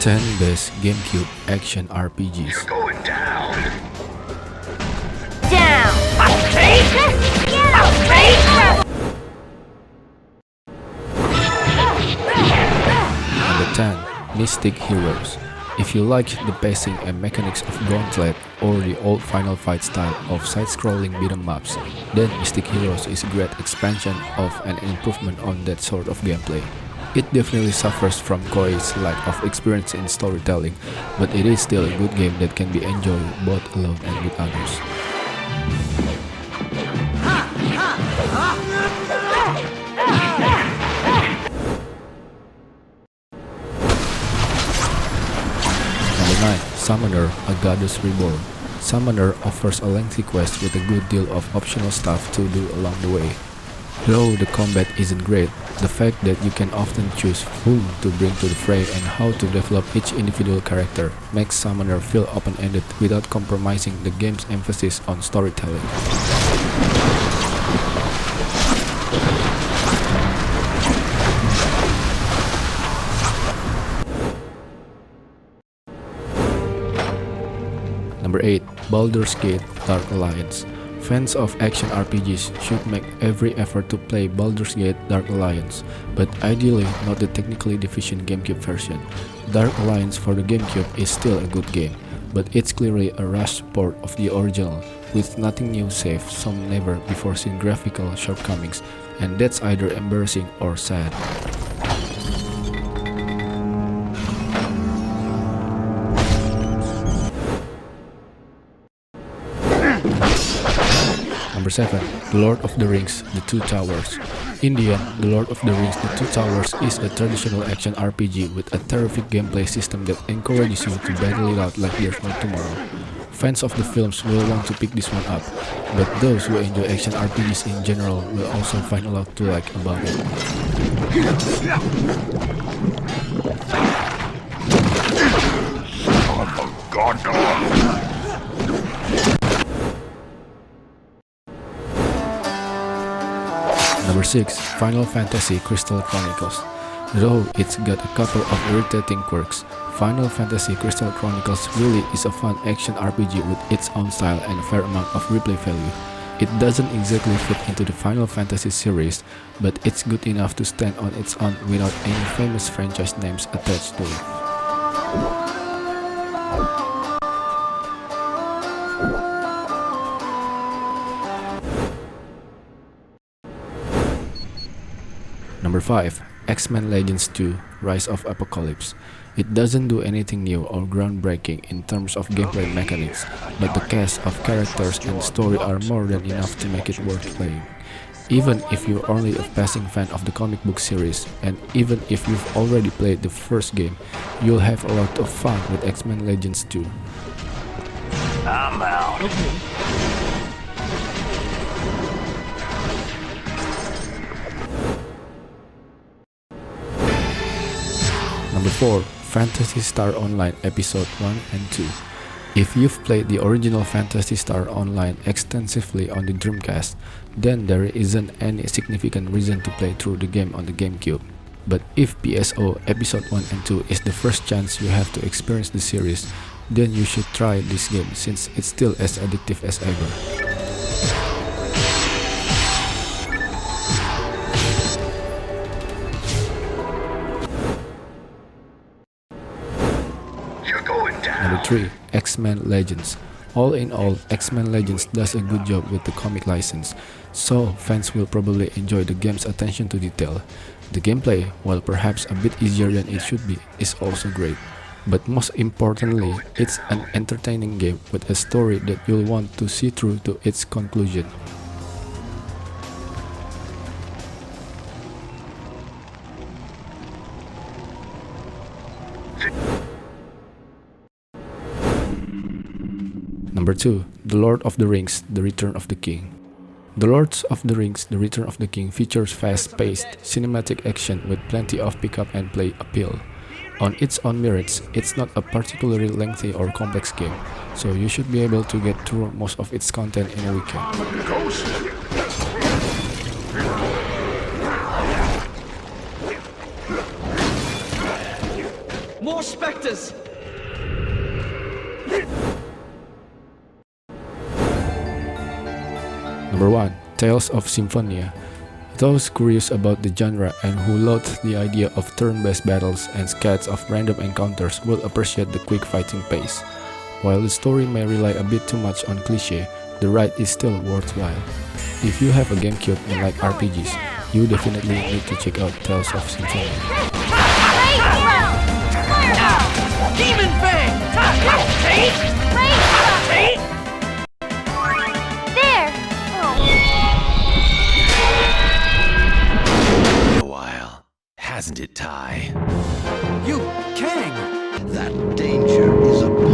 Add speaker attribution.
Speaker 1: 10 Best GameCube Action RPGs.
Speaker 2: Going down.
Speaker 3: Down.
Speaker 1: Number 10 Mystic Heroes. If you like the pacing and mechanics of Gauntlet or the old Final Fight style of side-scrolling beat-em ups, then Mystic Heroes is a great expansion of and improvement on that sort of gameplay. It definitely suffers from Koei's lack of experience in storytelling, but it is still a good game that can be enjoyed both alone and with others. Number 9 Summoner, a Goddess Reborn. Summoner offers a lengthy quest with a good deal of optional stuff to do along the way. Though the combat isn't great, the fact that you can often choose whom to bring to the fray and how to develop each individual character makes Summoner feel open-ended without compromising the game's emphasis on storytelling. Number 8 Baldur's Gate Dark Alliance. Fans of action RPGs should make every effort to play Baldur's Gate Dark Alliance, but ideally not the technically deficient GameCube version. Dark Alliance for the GameCube is still a good game, but it's clearly a rushed port of the original, with nothing new save some never before seen graphical shortcomings, and that's either embarrassing or sad. Number 7 The Lord of the Rings The Two Towers. In the end, The Lord of the Rings The Two Towers is a traditional action RPG with a terrific gameplay system that encourages you to battle it out like there's no tomorrow. Fans of the films will want to pick this one up, but those who enjoy action RPGs in general will also find a lot to like about it. Number 6 Final Fantasy Crystal Chronicles. Though it's got a couple of irritating quirks, Final Fantasy Crystal Chronicles really is a fun action RPG with its own style and a fair amount of replay value. It doesn't exactly fit into the Final Fantasy series, but it's good enough to stand on its own without any famous franchise names attached to it. Number 5 X-Men Legends 2 Rise of Apocalypse. It doesn't do anything new or groundbreaking in terms of gameplay mechanics, but the cast of characters and story are more than enough to make it worth playing. Even if you're only a passing fan of the comic book series, and even if you've already played the first game, you'll have a lot of fun with X-Men Legends 2.
Speaker 2: I'm out.
Speaker 1: Number 4 Phantasy Star Online Episode 1 and 2. If you've played the original Phantasy Star Online extensively on the Dreamcast, then there isn't any significant reason to play through the game on the GameCube. But if PSO Episode 1 and 2 is the first chance you have to experience the series, then you should try this game since it's still as addictive as ever. Number 3 X-Men Legends. All in all, X-Men Legends does a good job with the comic license, so fans will probably enjoy the game's attention to detail. The gameplay, while perhaps a bit easier than it should be, is also great. But most importantly, it's an entertaining game with a story that you'll want to see through to its conclusion. Number 2 The Lord of the Rings The Return of the King. The Lord of the Rings The Return of the King features fast-paced, cinematic action with plenty of pick-up-and-play appeal. On its own merits, it's not a particularly lengthy or complex game, so you should be able to get through most of its content in a weekend.
Speaker 3: More specters!
Speaker 1: Number 1. Tales of Symphonia. Those curious about the genre and who loathe the idea of turn-based battles and scads of random encounters will appreciate the quick fighting pace. While the story may rely a bit too much on cliché, the ride is still worthwhile. If you have a GameCube and like RPGs, you definitely need to check out Tales of Symphonia.
Speaker 3: Demon Fang!
Speaker 4: There!
Speaker 5: A while, hasn't it, Ty?
Speaker 3: You, Kang!
Speaker 6: That danger is upon